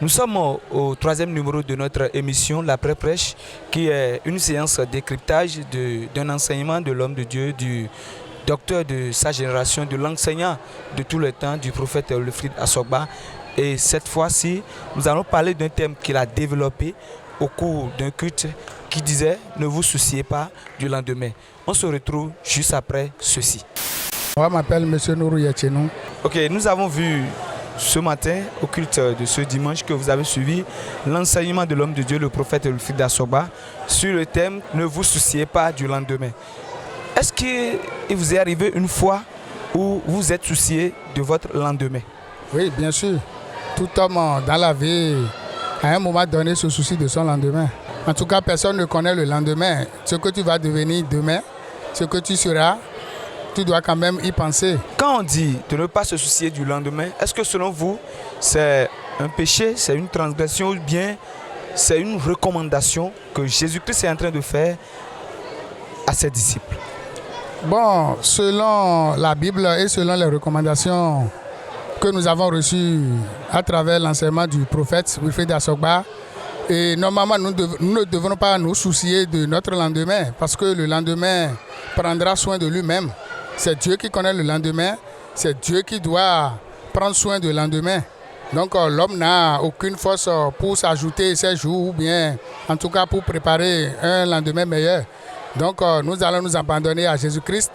Nous sommes au troisième numéro de notre émission, La Pré-Prêche, qui est une séance de décryptage d'un enseignement de l'homme de Dieu, du docteur de sa génération, de l'enseignant de tout le temps, du prophète Wilfrid Asogba. Et cette fois-ci, nous allons parler d'un thème qu'il a développé au cours d'un culte qui disait « Ne vous souciez pas du lendemain ». On se retrouve juste après ceci. Moi, je m'appelle M. Nourou Yatchenou. Ok, nous avons vu ce matin, au culte de ce dimanche, que vous avez suivi l'enseignement de l'homme de Dieu, le prophète Wilfrid Asogba, sur le thème « Ne vous souciez pas du lendemain ». Est-ce qu'il vous est arrivé une fois où vous êtes soucié de votre lendemain? Oui, bien sûr. Tout homme dans la vie, à un moment donné, se soucie de son lendemain. En tout cas, personne ne connaît le lendemain. Ce que tu vas devenir demain, ce que tu seras, tu dois quand même y penser. Quand on dit de ne pas se soucier du lendemain, est-ce que selon vous, c'est un péché, c'est une transgression ou bien c'est une recommandation que Jésus-Christ est en train de faire à ses disciples? Bon, selon la Bible et selon les recommandations que nous avons reçues à travers l'enseignement du prophète Wilfrid Asogba, et normalement, nous ne devrons pas nous soucier de notre lendemain parce que le lendemain prendra soin de lui-même. C'est Dieu qui connaît le lendemain, c'est Dieu qui doit prendre soin du lendemain. Donc l'homme n'a aucune force pour s'ajouter ses jours ou bien en tout cas pour préparer un lendemain meilleur. Donc nous allons nous abandonner à Jésus-Christ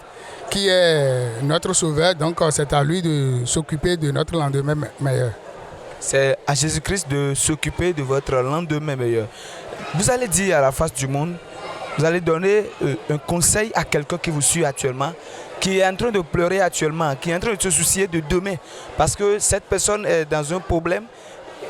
qui est notre sauveur. Donc c'est à lui de s'occuper de notre lendemain meilleur. C'est à Jésus-Christ de s'occuper de votre lendemain meilleur. Vous allez dire à la face du monde, vous allez donner un conseil à quelqu'un qui vous suit actuellement, qui est en train de pleurer actuellement, qui est en train de se soucier de demain, parce que cette personne est dans un problème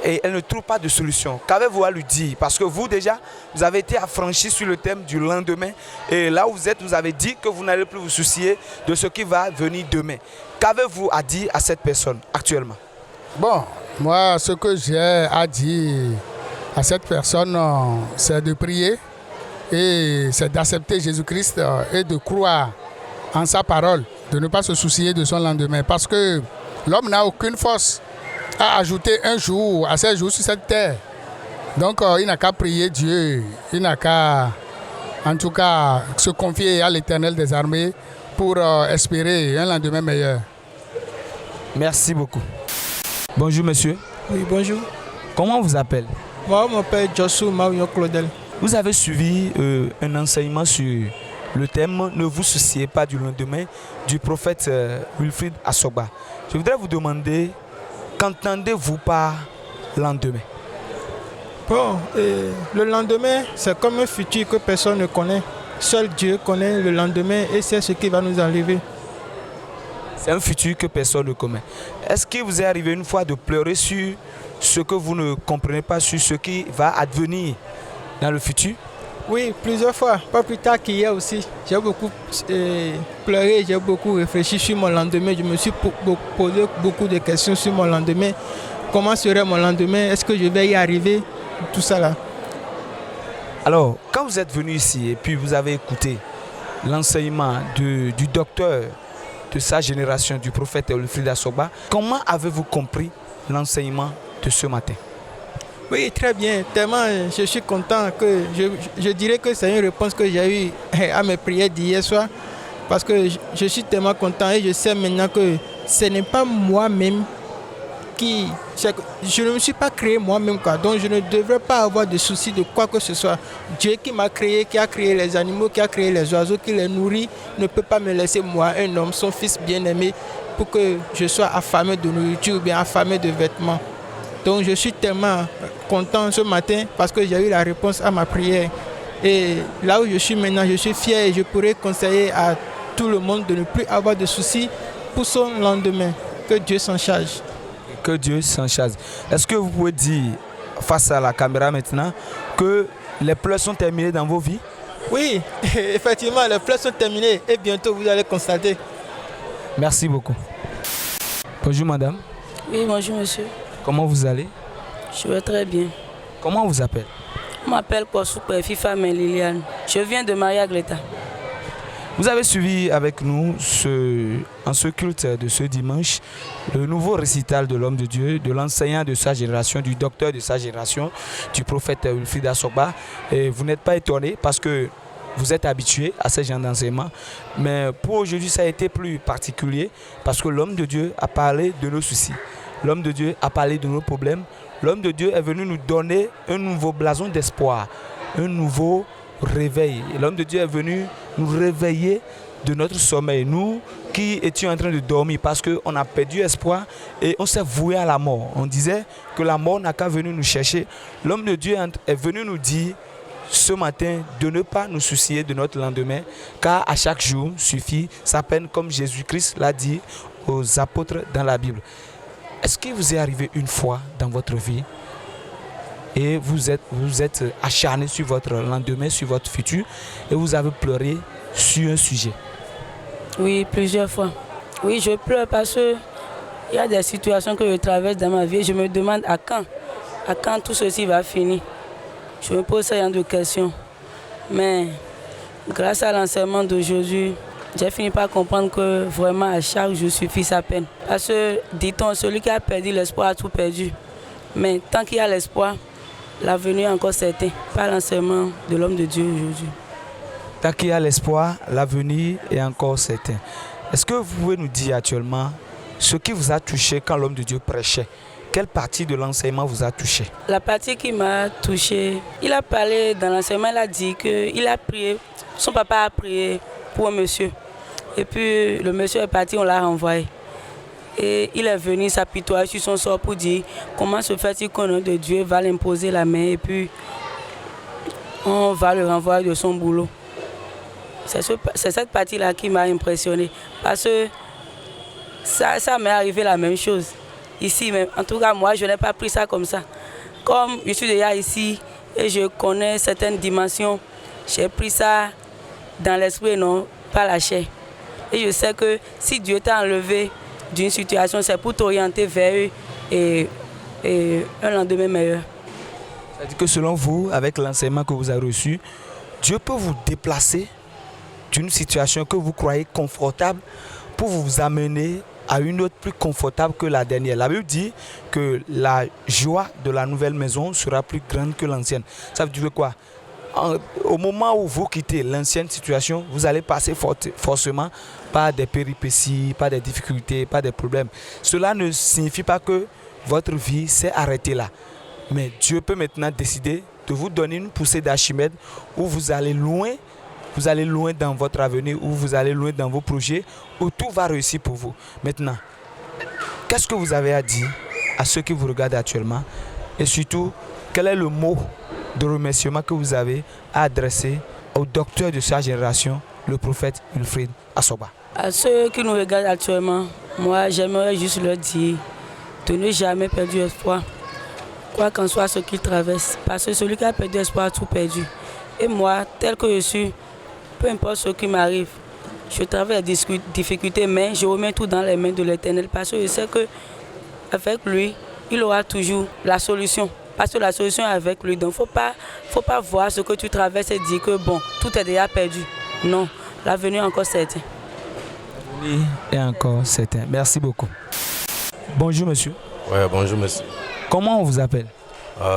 et elle ne trouve pas de solution. Qu'avez-vous à lui dire? Parce que vous déjà, vous avez été affranchi sur le thème du lendemain et là où vous êtes, vous avez dit que vous n'allez plus vous soucier de ce qui va venir demain. Qu'avez-vous à dire à cette personne actuellement? Bon, moi, ce que j'ai à dire à cette personne, c'est de prier et c'est d'accepter Jésus-Christ et de croire en sa parole, de ne pas se soucier de son lendemain. Parce que l'homme n'a aucune force à ajouter un jour à ses jours sur cette terre. Donc, il n'a qu'à prier Dieu, il n'a qu'à, en tout cas, se confier à l'Éternel des armées pour espérer un lendemain meilleur. Merci beaucoup. Bonjour monsieur. Oui, bonjour. Comment on vous appelle? Moi, je m'appelle Joshua Marion Claudel. Vous avez suivi un enseignement sur le thème « Ne vous souciez pas du lendemain » du prophète Wilfrid Asogba. Je voudrais vous demander, qu'entendez-vous par lendemain? Bon, le lendemain, c'est comme un futur que personne ne connaît. Seul Dieu connaît le lendemain et c'est ce qui va nous enlever. C'est un futur que personne ne connaît. Est-ce qu'il vous est arrivé une fois de pleurer sur ce que vous ne comprenez pas, sur ce qui va advenir dans le futur? Oui, plusieurs fois. Pas plus tard qu'hier aussi. J'ai beaucoup pleuré, j'ai beaucoup réfléchi sur mon lendemain. Je me suis posé beaucoup de questions sur mon lendemain. Comment serait mon lendemain? Est-ce que je vais y arriver? Tout ça là. Alors, quand vous êtes venu ici et puis vous avez écouté l'enseignement du docteur de sa génération, du prophète Wilfrid Asogba, comment avez-vous compris l'enseignement de ce matin? Oui, très bien. Tellement je suis content que je dirais que c'est une réponse que j'ai eue à mes prières d'hier soir. Parce que je suis tellement content et je sais maintenant que ce n'est pas moi-même qui... Je ne me suis pas créé moi-même, quoi. Donc je ne devrais pas avoir de soucis de quoi que ce soit. Dieu qui m'a créé, qui a créé les animaux, qui a créé les oiseaux, qui les nourrit, ne peut pas me laisser moi, un homme, son fils bien-aimé, pour que je sois affamé de nourriture ou bien affamé de vêtements. Donc je suis tellement content ce matin parce que j'ai eu la réponse à ma prière. Et là où je suis maintenant, je suis fier et je pourrais conseiller à tout le monde de ne plus avoir de soucis pour son lendemain. Que Dieu s'en charge. Que Dieu s'en charge. Est-ce que vous pouvez dire face à la caméra maintenant que les pleurs sont terminés dans vos vies? Oui, effectivement, les pleurs sont terminés et bientôt vous allez constater. Merci beaucoup. Bonjour madame. Oui, bonjour monsieur. Comment vous allez? Je vais très bien. Comment on vous appelle? Je m'appelle Kosou FIFA Liliane. Je viens de Maria Gleta. Vous avez suivi avec nous en ce culte de ce dimanche le nouveau récital de l'homme de Dieu, de l'enseignant de sa génération, du docteur de sa génération, du prophète Wilfried Asogba. Et vous n'êtes pas étonnés parce que vous êtes habitués à ce genre d'enseignement. Mais pour aujourd'hui, ça a été plus particulier parce que l'homme de Dieu a parlé de nos soucis. L'homme de Dieu a parlé de nos problèmes. L'homme de Dieu est venu nous donner un nouveau blason d'espoir, un nouveau réveil. L'homme de Dieu est venu nous réveiller de notre sommeil. Nous qui étions en train de dormir parce qu'on a perdu espoir et on s'est voué à la mort. On disait que la mort n'a qu'à venir nous chercher. L'homme de Dieu est venu nous dire ce matin de ne pas nous soucier de notre lendemain, car à chaque jour suffit sa peine, comme Jésus-Christ l'a dit aux apôtres dans la Bible. Est-ce qu'il vous est arrivé une fois dans votre vie et vous êtes acharné sur votre lendemain, sur votre futur, et vous avez pleuré sur un sujet? Oui, plusieurs fois. Oui, je pleure parce qu'il y a des situations que je traverse dans ma vie et je me demande à quand tout ceci va finir. Je me pose ce genre de questions. Mais grâce à l'enseignement d'aujourd'hui, j'ai fini par comprendre que vraiment à chaque jour suffit sa peine. Parce que, dit-on, celui qui a perdu l'espoir a tout perdu. Mais tant qu'il y a l'espoir, l'avenir est encore certain, par l'enseignement de l'homme de Dieu aujourd'hui. Tant qu'il y a l'espoir, l'avenir est encore certain. Est-ce que vous pouvez nous dire actuellement ce qui vous a touché quand l'homme de Dieu prêchait? Quelle partie de l'enseignement vous a touché? La partie qui m'a touché, il a parlé dans l'enseignement, il a dit qu'il a prié, son papa a prié pour un monsieur. Et puis le monsieur est parti, on l'a renvoyé. Et il est venu s'apitoyer sur son sort pour dire comment se fait-il qu'un homme de Dieu va l'imposer la main et puis on va le renvoyer de son boulot. C'est cette partie-là qui m'a impressionné. Parce que ça m'est arrivé la même chose. Ici, mais en tout cas, moi, je n'ai pas pris ça comme ça. Comme je suis déjà ici et je connais certaines dimensions, j'ai pris ça dans l'esprit et non pas la chair. Et je sais que si Dieu t'a enlevé d'une situation, c'est pour t'orienter vers un lendemain meilleur. C'est-à-dire que selon vous, avec l'enseignement que vous avez reçu, Dieu peut vous déplacer d'une situation que vous croyez confortable pour vous amener à une autre plus confortable que la dernière. La Bible dit que la joie de la nouvelle maison sera plus grande que l'ancienne. Ça veut dire quoi? Au moment où vous quittez l'ancienne situation, vous allez passer forcément par des péripéties, par des difficultés, par des problèmes. Cela ne signifie pas que votre vie s'est arrêtée là. Mais Dieu peut maintenant décider de vous donner une poussée d'Archimède où vous allez loin dans votre avenir, où vous allez loin dans vos projets, où tout va réussir pour vous. Maintenant, qu'est-ce que vous avez à dire à ceux qui vous regardent actuellement? Et surtout, quel est le mot de remerciement que vous avez à adresser au docteur de sa génération, le prophète Wilfried Asogba? À ceux qui nous regardent actuellement, moi, j'aimerais juste leur dire de ne jamais perdre espoir, quoi qu'en soit ce qu'ils traversent. Parce que celui qui a perdu espoir a tout perdu. Et moi, tel que je suis, peu importe ce qui m'arrive, je traverse des difficultés, mais je remets tout dans les mains de l'Éternel parce que je sais qu'avec lui, il aura toujours la solution. Parce que la solution est avec lui. Donc, il ne faut pas voir ce que tu traverses et dire que bon, tout est déjà perdu. Non, l'avenir est encore certain. L'avenir est encore certain. Merci beaucoup. Bonjour monsieur. Oui, bonjour monsieur. Comment on vous appelle?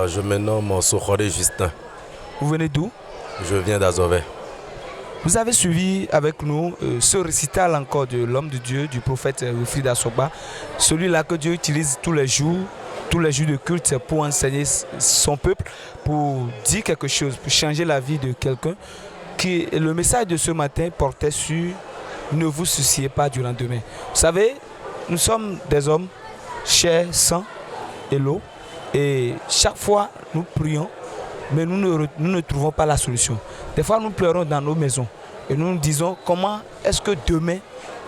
Je me nomme Sokhore Justin. Vous venez d'où? Je viens d'Azové. Vous avez suivi avec nous ce récital encore de l'homme de Dieu, du prophète Wilfried Asogba, celui-là que Dieu utilise tous les jours de culte pour enseigner son peuple, pour dire quelque chose, pour changer la vie de quelqu'un. Le message de ce matin portait sur « Ne vous souciez pas du lendemain ». Vous savez, nous sommes des hommes, chair, sang et l'eau, et chaque fois nous prions, mais nous ne trouvons pas la solution. Des fois, nous pleurons dans nos maisons et nous nous disons comment est-ce que demain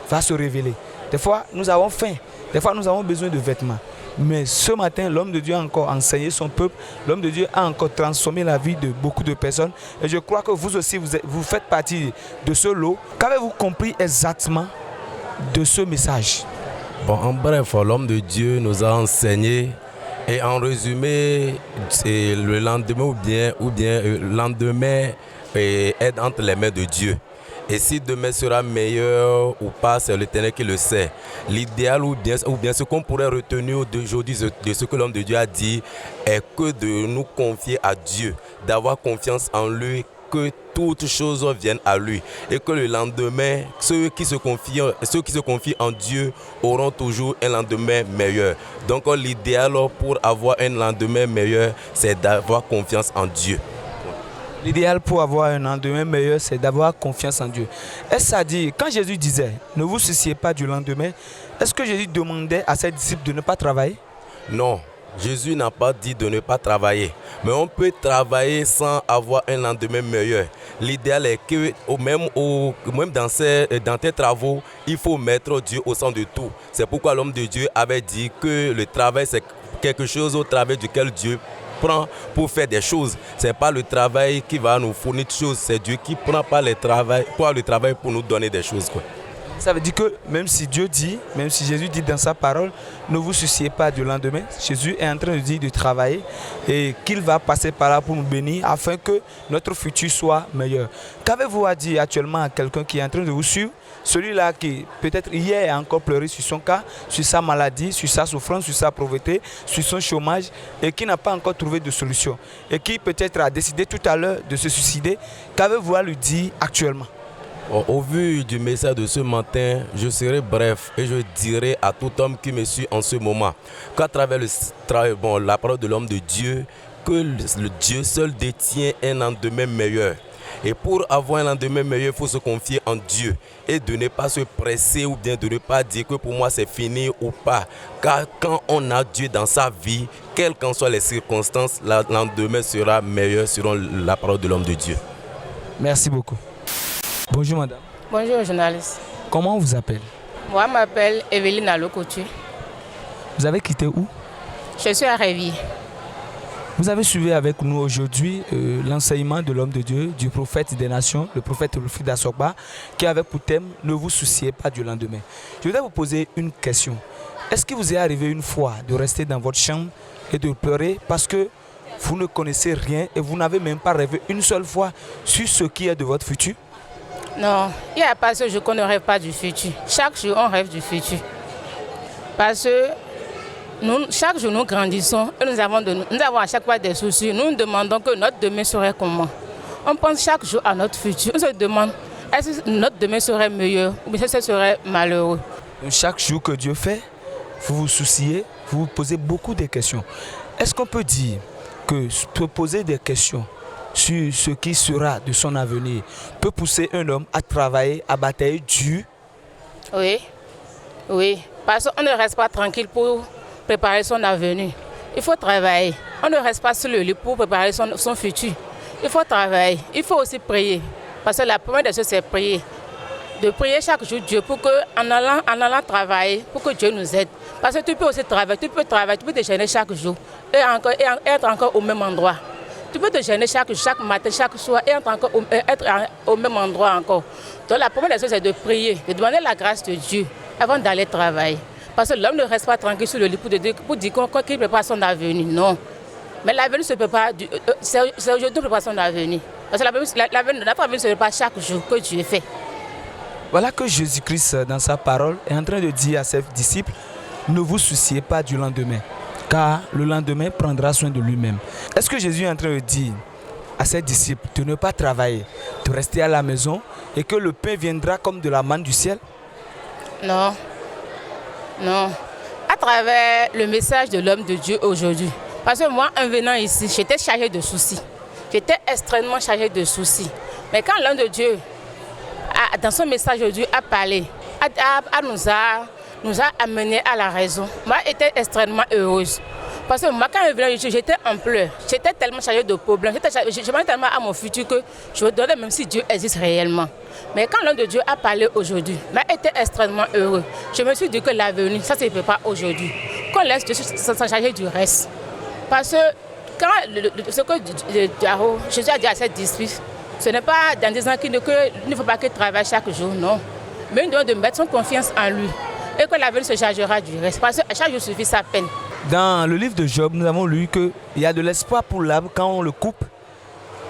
va se révéler. Des fois, nous avons faim. Des fois, nous avons besoin de vêtements. Mais ce matin, l'homme de Dieu a encore enseigné son peuple. L'homme de Dieu a encore transformé la vie de beaucoup de personnes. Et je crois que vous aussi, vous faites partie de ce lot. Qu'avez-vous compris exactement de ce message? Bon, en bref, l'homme de Dieu nous a enseigné. Et en résumé, c'est le lendemain ou bien le lendemain est entre les mains de Dieu. Et si demain sera meilleur ou pas, c'est l'Éternel qui le sait. L'idéal ou bien ce qu'on pourrait retenir d'aujourd'hui de ce que l'homme de Dieu a dit est que de nous confier à Dieu, d'avoir confiance en lui, que toutes choses viennent à lui et que le lendemain, ceux qui se confient en Dieu auront toujours un lendemain meilleur. Donc l'idéal pour avoir un lendemain meilleur, c'est d'avoir confiance en Dieu. L'idéal pour avoir un lendemain meilleur, c'est d'avoir confiance en Dieu. Est-ce à dire, quand Jésus disait, ne vous souciez pas du lendemain, est-ce que Jésus demandait à ses disciples de ne pas travailler? Non. Jésus n'a pas dit de ne pas travailler, mais on peut travailler sans avoir un lendemain meilleur. L'idéal est que même dans tes travaux, il faut mettre Dieu au centre de tout. C'est pourquoi l'homme de Dieu avait dit que le travail, c'est quelque chose au travers duquel Dieu prend pour faire des choses. Ce n'est pas le travail qui va nous fournir des choses, c'est Dieu qui prend le travail pour nous donner des choses, quoi. Ça veut dire que même si Jésus dit dans sa parole, ne vous souciez pas du lendemain, Jésus est en train de dire de travailler et qu'il va passer par là pour nous bénir afin que notre futur soit meilleur. Qu'avez-vous à dire actuellement à quelqu'un qui est en train de vous suivre, celui-là qui peut-être hier a encore pleuré sur son cas, sur sa maladie, sur sa souffrance, sur sa pauvreté, sur son chômage et qui n'a pas encore trouvé de solution et qui peut-être a décidé tout à l'heure de se suicider? Qu'avez-vous à lui dire actuellement? Au vu du message de ce matin, je serai bref et je dirai à tout homme qui me suit en ce moment qu'à travers la parole de l'homme de Dieu, que le Dieu seul détient un lendemain meilleur. Et pour avoir un lendemain meilleur, il faut se confier en Dieu et de ne pas se presser ou bien de ne pas dire que pour moi c'est fini ou pas. Car quand on a Dieu dans sa vie, quelles qu'en soient les circonstances, le lendemain sera meilleur selon la parole de l'homme de Dieu. Merci beaucoup. Bonjour madame. Bonjour journaliste. Comment on vous appelle? Moi, je m'appelle Evelyne Alokotu. Vous avez quitté où? Je suis à Révi. Vous avez suivi avec nous aujourd'hui l'enseignement de l'homme de Dieu, du prophète des nations, le prophète Wilfried Asokba, qui avait pour thème « Ne vous souciez pas du lendemain ». Je voudrais vous poser une question. Est-ce qu'il vous est arrivé une fois de rester dans votre chambre et de pleurer parce que vous ne connaissez rien et vous n'avez même pas rêvé une seule fois sur ce qui est de votre futur? Non, il n'y a pas ce jour qu'on ne rêve pas du futur. Chaque jour, on rêve du futur. Parce que chaque jour, nous grandissons et nous avons à chaque fois des soucis. Nous nous demandons que notre demain serait comment. On pense chaque jour à notre futur. On se demande, est-ce que notre demain serait meilleur ou bien ce serait malheureux? Donc, chaque jour que Dieu fait, vous vous souciez, vous vous posez beaucoup de questions. Est-ce qu'on peut dire que se poser des questions sur ce qui sera de son avenir peut pousser un homme à travailler, à batailler dur? Oui. Parce qu'on ne reste pas tranquille pour préparer son avenir. Il faut travailler. On ne reste pas sur le lit pour préparer son futur. Il faut travailler. Il faut aussi prier. Parce que la première des choses, c'est prier. De prier chaque jour Dieu pour qu'en allant travailler, pour que Dieu nous aide. Parce que tu peux aussi travailler, tu peux te gêner chaque jour et être encore au même endroit. Tu peux te gêner chaque matin, chaque soir et être au même endroit encore. Donc la première des choses, c'est de prier, de demander la grâce de Dieu avant d'aller travailler. Parce que l'homme ne reste pas tranquille sur le lit pour dire qu'il prépare son avenir. Non. Mais l'avenir se prépare, c'est aujourd'hui qu'on prépare son avenir. Parce que notre avenir se prépare chaque jour que Dieu fait. Voilà que Jésus-Christ, dans sa parole, est en train de dire à ses disciples, ne vous souciez pas du lendemain, car le lendemain prendra soin de lui-même. Est-ce que Jésus est en train de dire à ses disciples de ne pas travailler, de rester à la maison et que le pain viendra comme de la manne du ciel? Non. À travers le message de l'homme de Dieu aujourd'hui, parce que moi, en venant ici, j'étais chargée de soucis. J'étais extrêmement chargée de soucis. Mais quand l'homme de Dieu, dans son message aujourd'hui, a parlé, nous a amenés à la raison, moi, j'étais extrêmement heureuse. Parce que moi, quand je venais ici, j'étais en pleurs. J'étais tellement chargée de problèmes. Je pensais tellement à mon futur que je me demandais même si Dieu existe réellement. Mais quand l'homme de Dieu a parlé aujourd'hui, j'étais extrêmement heureux. Je me suis dit que l'avenir, ça ne se fait pas aujourd'hui. Qu'on laisse Dieu s'en charger du reste. Parce que quand ce que Jésus a dit à ses disciples, ce n'est pas dans disant qu'il ne faut pas qu'il travaille chaque jour, non. Mais il doit de mettre son confiance en lui. Et que l'avenir se chargera du reste. Parce que chaque jour suffit sa peine. Dans le livre de Job, nous avons lu qu'il y a de l'espoir pour l'arbre quand on le coupe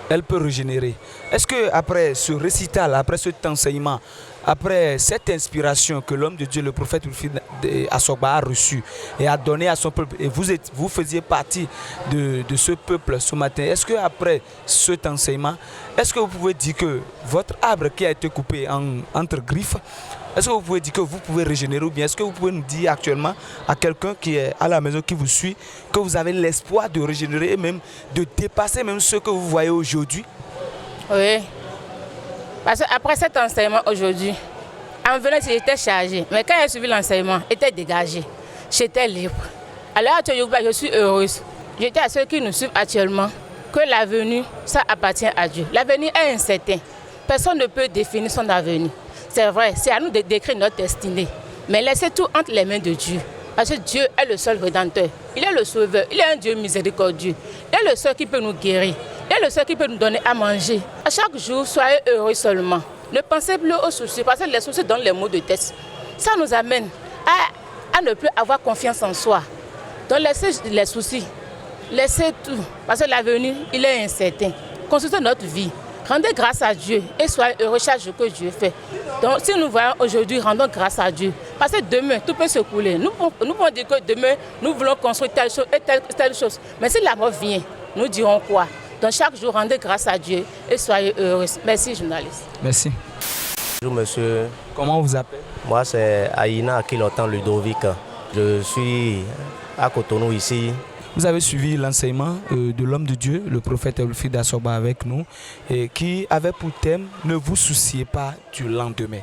elle peut régénérer. Est-ce que après ce récital, après cet enseignement, après cette inspiration que l'homme de Dieu, le prophète Wilfrid Asogba a reçue et a donné à son peuple, et vous faisiez partie de ce peuple ce matin, est-ce que après cet enseignement, est-ce que vous pouvez dire que votre arbre qui a été coupé entre griffes, est-ce que vous pouvez dire que vous pouvez régénérer, ou bien est-ce que vous pouvez nous dire actuellement à quelqu'un qui est à la maison, qui vous suit, que vous avez l'espoir de régénérer et même de dépasser même ce que vous voyez aujourd'hui? Oui. Parce qu'après cet enseignement aujourd'hui, en venant, j'étais chargée. Mais quand j'ai suivi l'enseignement, j'étais dégagée. J'étais libre. Alors actuellement, je suis heureuse. Je dis à ceux qui nous suivent actuellement que l'avenir, ça appartient à Dieu. L'avenir est incertain. Personne ne peut définir son avenir. C'est vrai, c'est à nous de décrire notre destinée. Mais laissez tout entre les mains de Dieu. Parce que Dieu est le seul rédempteur. Il est le sauveur. Il est un Dieu miséricordieux. Il est le seul qui peut nous guérir. Il est le seul qui peut nous donner à manger. À chaque jour, soyez heureux seulement. Ne pensez plus aux soucis, parce que les soucis donnent les maux de tête. Ça nous amène à ne plus avoir confiance en soi. Donc laissez les soucis, laissez tout, parce que l'avenir, il est incertain. Consultez notre vie, rendez grâce à Dieu et soyez heureux chaque jour que Dieu fait. Donc si nous voyons aujourd'hui, rendons grâce à Dieu. Parce que demain, tout peut se couler. Nous pouvons dire que demain, nous voulons construire telle chose et telle chose. Mais si la mort vient, nous dirons quoi? Donc chaque jour, rendez grâce à Dieu et soyez heureux. Merci, journaliste. Merci. Bonjour monsieur. Comment on vous appelle? Moi c'est Aïna Akilotan Ludovic. Je suis à Cotonou ici. Vous avez suivi l'enseignement de l'homme de Dieu, le prophète Wilfrid Asogba avec nous, et qui avait pour thème « Ne vous souciez pas du lendemain ».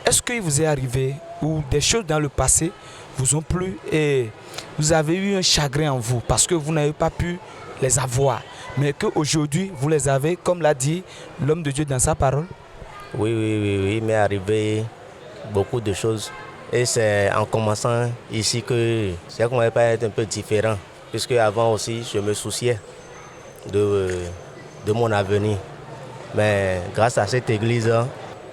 Est-ce qu'il vous est arrivé ou des choses dans le passé vous ont plu et vous avez eu un chagrin en vous parce que vous n'avez pas pu les avoir, mais qu'aujourd'hui vous les avez, comme l'a dit l'homme de Dieu dans sa parole? Oui, il m'est arrivé beaucoup de choses. Et c'est en commençant ici que c'est qu'on va être un peu différent. Puisque avant aussi, je me souciais de mon avenir. Mais grâce à cette église,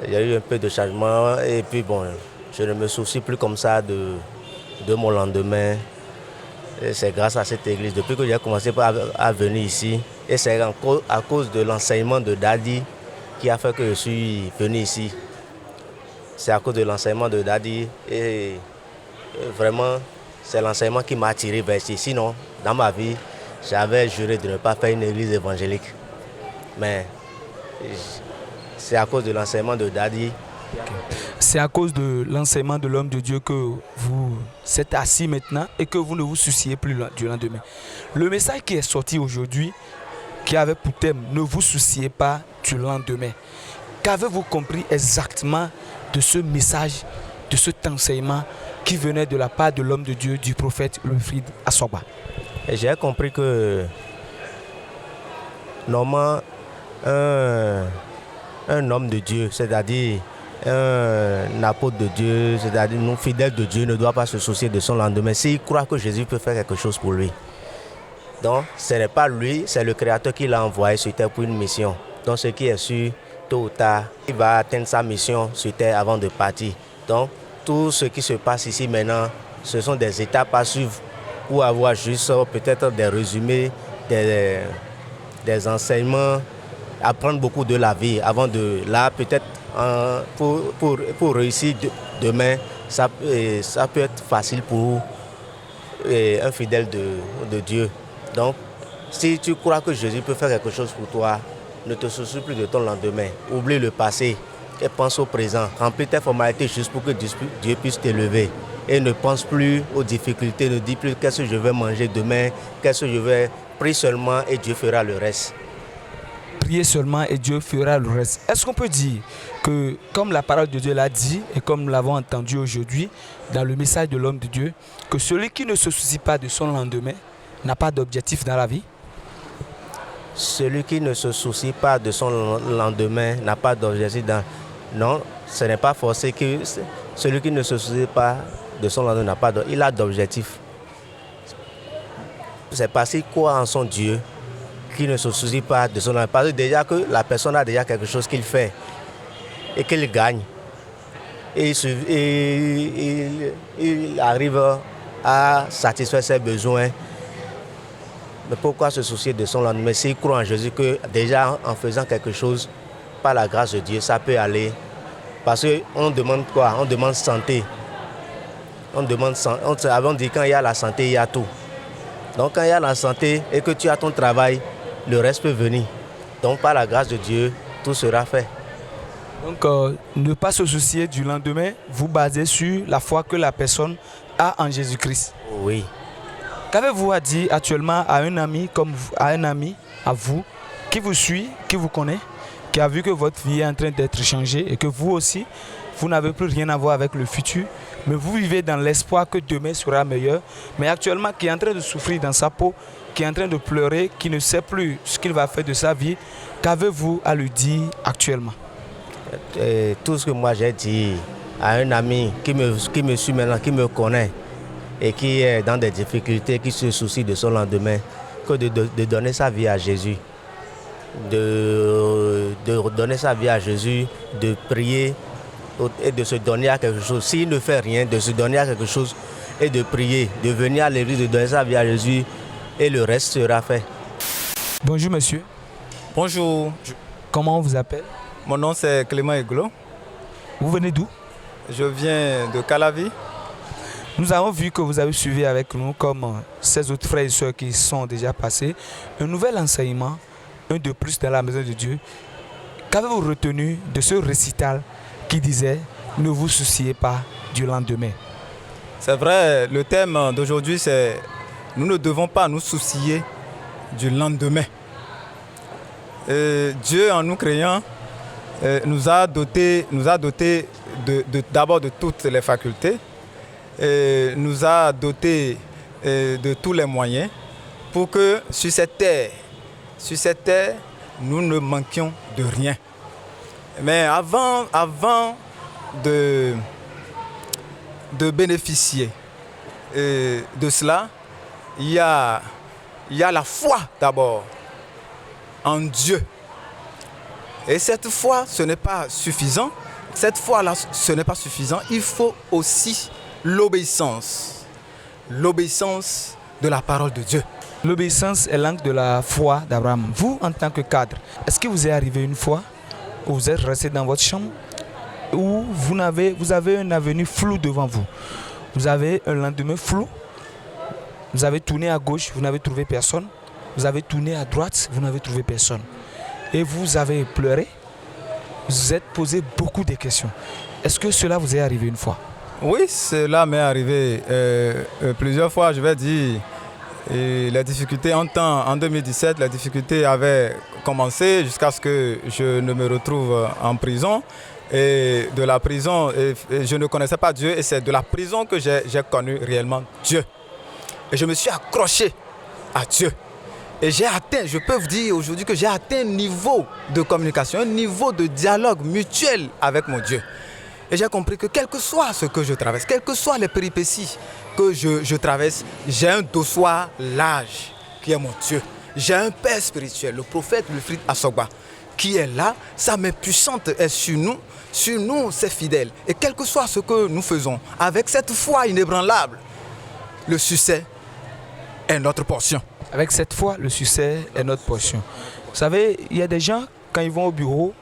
il y a eu un peu de changement. Et puis bon, je ne me soucie plus comme ça de mon lendemain. Et c'est grâce à cette église. Depuis que j'ai commencé à venir ici, et c'est à cause de l'enseignement de Daddy qui a fait que je suis venu ici. C'est à cause de l'enseignement de Daddy. Et vraiment, c'est l'enseignement qui m'a attiré vers ici. Sinon, dans ma vie, j'avais juré de ne pas faire une église évangélique. Mais c'est à cause de l'enseignement de Daddy. C'est à cause de l'enseignement de l'homme de Dieu que vous êtes assis maintenant et que vous ne vous souciez plus du lendemain. Le message qui est sorti aujourd'hui, qui avait pour thème « Ne vous souciez pas du lendemain », qu'avez-vous compris exactement de ce message, de cet enseignement qui venait de la part de l'homme de Dieu, du prophète Wilfrid Asogba? J'ai compris que normalement, un homme de Dieu, c'est-à-dire un apôtre de Dieu, c'est-à-dire un fidèle de Dieu, ne doit pas se soucier de son lendemain s'il croit que Jésus peut faire quelque chose pour lui. Donc, ce n'est pas lui, c'est le Créateur qui l'a envoyé sur terre pour une mission. Donc, ce qui est sûr, tôt ou tard, il va atteindre sa mission sur terre avant de partir. Donc, tout ce qui se passe ici maintenant, ce sont des étapes à suivre pour avoir juste peut-être des résumés, des enseignements, apprendre beaucoup de la vie avant de là, peut-être pour réussir demain, ça peut être facile pour un fidèle de Dieu. Donc, si tu crois que Jésus peut faire quelque chose pour toi, ne te soucie plus de ton lendemain. Oublie le passé et pense au présent. Remplis tes formalités juste pour que Dieu puisse t'élever. Et ne pense plus aux difficultés, ne dis plus qu'est-ce que je vais manger demain, qu'est-ce que je vais... Prie seulement et Dieu fera le reste. Priez seulement et Dieu fera le reste. Est-ce qu'on peut dire que, comme la parole de Dieu l'a dit et comme nous l'avons entendu aujourd'hui dans le message de l'homme de Dieu, que celui qui ne se soucie pas de son lendemain n'a pas d'objectif dans la vie? Celui qui ne se soucie pas de son lendemain n'a pas d'objectif dans... Non, ce n'est pas forcé que celui qui ne se soucie pas de son lendemain n'a pas d'objectif. Il a d'objectif. C'est parce qu'il croit en son Dieu qui ne se soucie pas de son lendemain. Parce que déjà que la personne a déjà quelque chose qu'il fait et qu'il gagne. Et il arrive à satisfaire ses besoins Mais pourquoi se soucier de son lendemain s'il croit en Jésus que déjà en faisant quelque chose, par la grâce de Dieu, ça peut aller. Parce qu'on demande quoi? On demande santé. On dit quand il y a la santé, il y a tout. Donc quand il y a la santé et que tu as ton travail, le reste peut venir. Donc par la grâce de Dieu, tout sera fait. Donc ne pas se soucier du lendemain, vous basez sur la foi que la personne a en Jésus-Christ. Oui. Qu'avez-vous à dire actuellement à un ami à vous, qui vous suit, qui vous connaît, qui a vu que votre vie est en train d'être changée et que vous aussi, vous n'avez plus rien à voir avec le futur, mais vous vivez dans l'espoir que demain sera meilleur, mais actuellement qui est en train de souffrir dans sa peau, qui est en train de pleurer, qui ne sait plus ce qu'il va faire de sa vie, qu'avez-vous à lui dire actuellement? Tout ce que moi j'ai dit à un ami qui me suit maintenant, qui me connaît et qui est dans des difficultés, qui se soucie de son lendemain, que de donner sa vie à Jésus. De donner sa vie à Jésus, de prier et de se donner à quelque chose. S'il ne fait rien, de se donner à quelque chose et de prier, de venir à l'église, de donner sa vie à Jésus et le reste sera fait. Bonjour monsieur. Bonjour. Comment on vous appelle? Mon nom c'est Clément Eglo. Vous venez d'où? Je viens de Calavi. Nous avons vu que vous avez suivi avec nous, comme ces autres frères et sœurs qui sont déjà passés, un nouvel enseignement, un de plus dans la maison de Dieu. Qu'avez-vous retenu de ce récital qui disait « Ne vous souciez pas du lendemain ». C'est vrai, le thème d'aujourd'hui c'est « Nous ne devons pas nous soucier du lendemain ». Dieu, en nous créant, nous a dotés d'abord de toutes les facultés, et nous a dotés de tous les moyens pour que sur cette terre, nous ne manquions de rien. Mais avant de bénéficier de cela, il y a la foi d'abord en Dieu. Et cette foi, ce n'est pas suffisant. Cette foi-là, ce n'est pas suffisant. Il faut aussi l'obéissance de la parole de Dieu. L'obéissance est l'angle de la foi d'Abraham. Vous, en tant que cadre, est-ce que vous est arrivé une fois où vous êtes resté dans votre chambre, où vous avez un avenir flou devant vous? Vous avez un lendemain flou. Vous avez tourné à gauche, vous n'avez trouvé personne. Vous avez tourné à droite, vous n'avez trouvé personne. Et vous avez pleuré. Vous vous êtes posé beaucoup de questions. Est-ce que cela vous est arrivé une fois? Oui, cela m'est arrivé plusieurs fois, je vais dire. Et les difficultés, en 2017, les difficultés avaient commencé jusqu'à ce que je ne me retrouve en prison. Et de la prison, je ne connaissais pas Dieu et c'est de la prison que j'ai connu réellement Dieu. Et je me suis accroché à Dieu. Et j'ai atteint, je peux vous dire aujourd'hui que j'ai atteint un niveau de communication, un niveau de dialogue mutuel avec mon Dieu. Et j'ai compris que quel que soit ce que je traverse, quelles que soient les péripéties que je traverse, j'ai un dossoir large qui est mon Dieu. J'ai un père spirituel, le prophète Wilfrid Asogba, qui est là. Sa main puissante est sur nous c'est fidèle. Et quel que soit ce que nous faisons, avec cette foi inébranlable, le succès est notre portion. Avec cette foi, le succès est notre portion. Vous savez, il y a des gens, quand ils vont au bureau,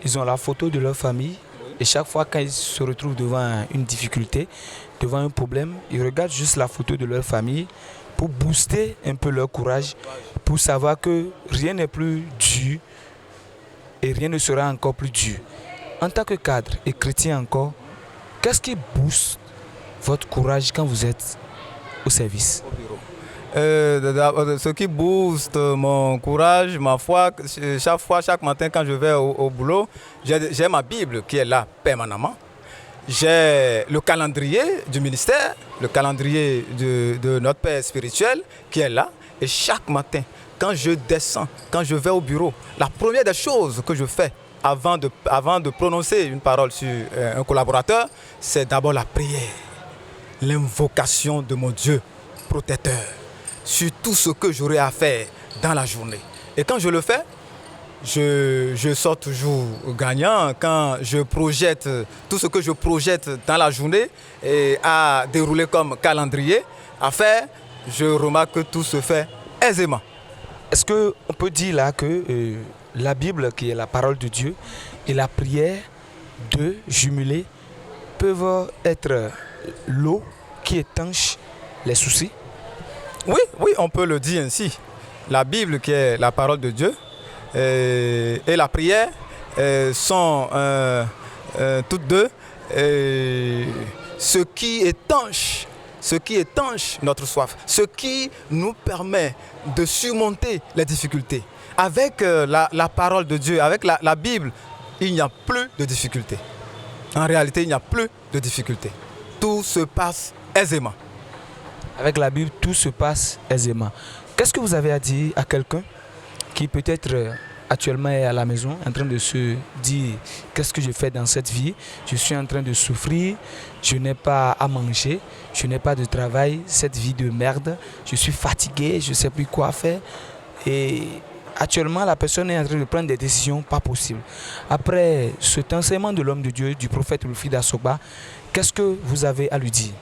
ils ont la photo de leur famille. Et chaque fois, quand ils se retrouvent devant une difficulté, devant un problème, ils regardent juste la photo de leur famille pour booster un peu leur courage, pour savoir que rien n'est plus dur et rien ne sera encore plus dur. En tant que cadre et chrétien encore, qu'est-ce qui booste votre courage quand vous êtes au service? Ce qui booste mon courage, ma foi, chaque matin quand je vais au boulot, j'ai ma Bible qui est là permanemment. J'ai le calendrier du ministère, le calendrier de notre Père spirituel qui est là. Et chaque matin, quand je descends, quand je vais au bureau, la première des choses que je fais avant de prononcer une parole sur un collaborateur, c'est d'abord la prière, l'invocation de mon Dieu protecteur sur tout ce que j'aurai à faire dans la journée. Et quand je le fais, je sors toujours gagnant quand je projette tout ce que je projette dans la journée et à dérouler comme calendrier à faire. Je remarque que tout se fait aisément. est-ce qu'on peut dire là que la Bible, qui est la parole de Dieu, et la prière, deux jumelés, peuvent être l'eau qui étanche les soucis? Oui, oui, on peut le dire ainsi. La Bible, qui est la parole de Dieu, et la prière sont toutes deux ce qui étanche notre soif, ce qui nous permet de surmonter les difficultés. Avec la parole de Dieu, avec la Bible, il n'y a plus de difficultés. En réalité, il n'y a plus de difficultés. Tout se passe aisément. Avec la Bible, tout se passe aisément. Qu'est-ce que vous avez à dire à quelqu'un qui peut-être actuellement est à la maison en train de se dire qu'est-ce que je fais dans cette vie? Je suis en train de souffrir, je n'ai pas à manger, je n'ai pas de travail, cette vie de merde, je suis fatigué, je ne sais plus quoi faire. Et actuellement, la personne est en train de prendre des décisions pas possibles. Après cet enseignement de l'homme de Dieu, du prophète Wilfried Assogba, qu'est-ce que vous avez à lui dire?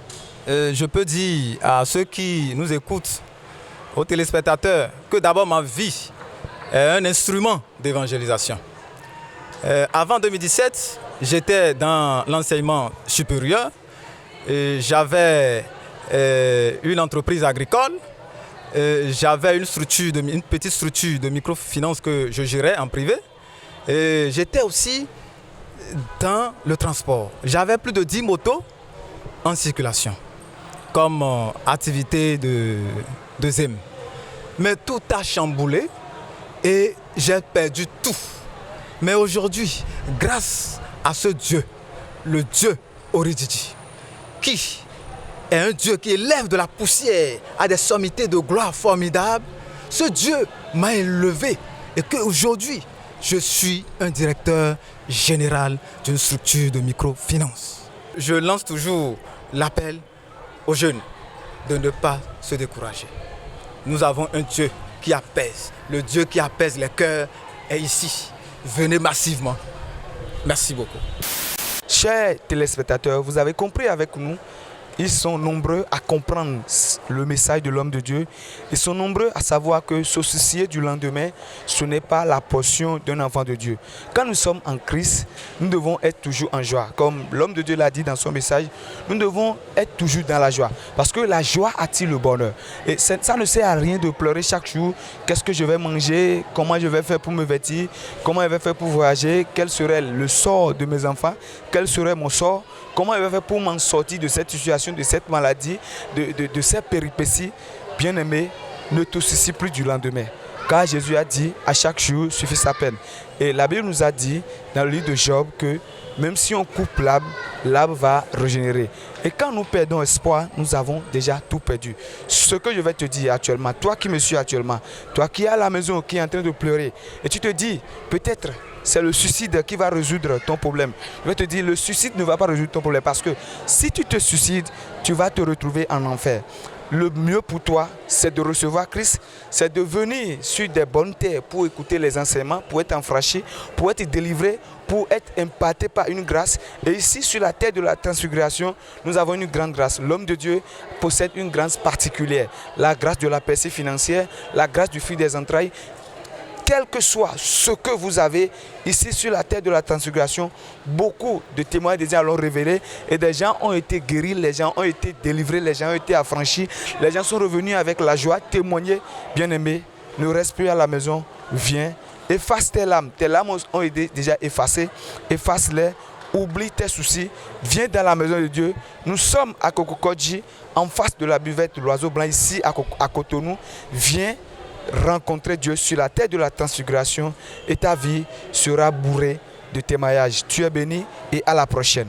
Je peux dire à ceux qui nous écoutent, aux téléspectateurs, que d'abord ma vie est un instrument d'évangélisation. Avant 2017, j'étais dans l'enseignement supérieur. J'avais une entreprise agricole. J'avais une petite structure de microfinance que je gérais en privé. J'étais aussi dans le transport. J'avais plus de 10 motos en circulation comme activité de ZEM. Mais tout a chamboulé et j'ai perdu tout. Mais aujourd'hui, grâce à ce Dieu, le Dieu Orididi, qui est un Dieu qui élève de la poussière à des sommités de gloire formidables, ce Dieu m'a élevé et qu'aujourd'hui, je suis un directeur général d'une structure de microfinance. Je lance toujours l'appel aux jeunes de ne pas se décourager. Nous avons un Dieu qui apaise. Le Dieu qui apaise les cœurs est ici. Venez massivement. Merci beaucoup. Chers téléspectateurs, vous avez compris avec nous, ils sont nombreux à comprendre le message de l'homme de Dieu. Ils sont nombreux à savoir que se soucier du lendemain, ce n'est pas la portion d'un enfant de Dieu. Quand nous sommes en Christ, nous devons être toujours en joie. Comme l'homme de Dieu l'a dit dans son message, nous devons être toujours dans la joie. Parce que la joie attire le bonheur. Et ça ne sert à rien de pleurer chaque jour. Qu'est-ce que je vais manger? Comment je vais faire pour me vêtir? Comment je vais faire pour voyager? Quel serait le sort de mes enfants? Quel serait mon sort? Comment je vais faire pour m'en sortir de cette situation, de cette maladie, de ces péripéties? Bien-aimé, ne te soucie plus du lendemain. Car Jésus a dit, à chaque jour suffit sa peine. Et la Bible nous a dit, dans le livre de Job, que même si on coupe l'arbre va régénérer. Et quand nous perdons espoir, nous avons déjà tout perdu. Ce que je vais te dire actuellement, toi qui me suis actuellement, toi qui es à la maison, qui est en train de pleurer, et tu te dis, peut-être, c'est le suicide qui va résoudre ton problème. Je vais te dire, le suicide ne va pas résoudre ton problème parce que si tu te suicides, tu vas te retrouver en enfer. Le mieux pour toi, c'est de recevoir Christ, c'est de venir sur des bonnes terres pour écouter les enseignements, pour être enfranchi, pour être délivré, pour être impacté par une grâce. Et ici, sur la terre de la transfiguration, nous avons une grande grâce. L'homme de Dieu possède une grâce particulière. La grâce de la percée financière, la grâce du fruit des entrailles. Quel que soit ce que vous avez ici sur la terre de la transfiguration, beaucoup de témoins déjà l'ont révélé et des gens ont été guéris, les gens ont été délivrés, les gens ont été affranchis, les gens sont revenus avec la joie, témoigner. Bien-aimé, ne reste plus à la maison, viens, efface tes larmes ont été déjà effacées, efface-les, oublie tes soucis, viens dans la maison de Dieu. Nous sommes à Kokokodji, en face de la buvette de l'Oiseau Blanc, ici à Cotonou, viens rencontrer Dieu sur la terre de la transfiguration et ta vie sera bourrée de témoignages. Tu es béni et à la prochaine.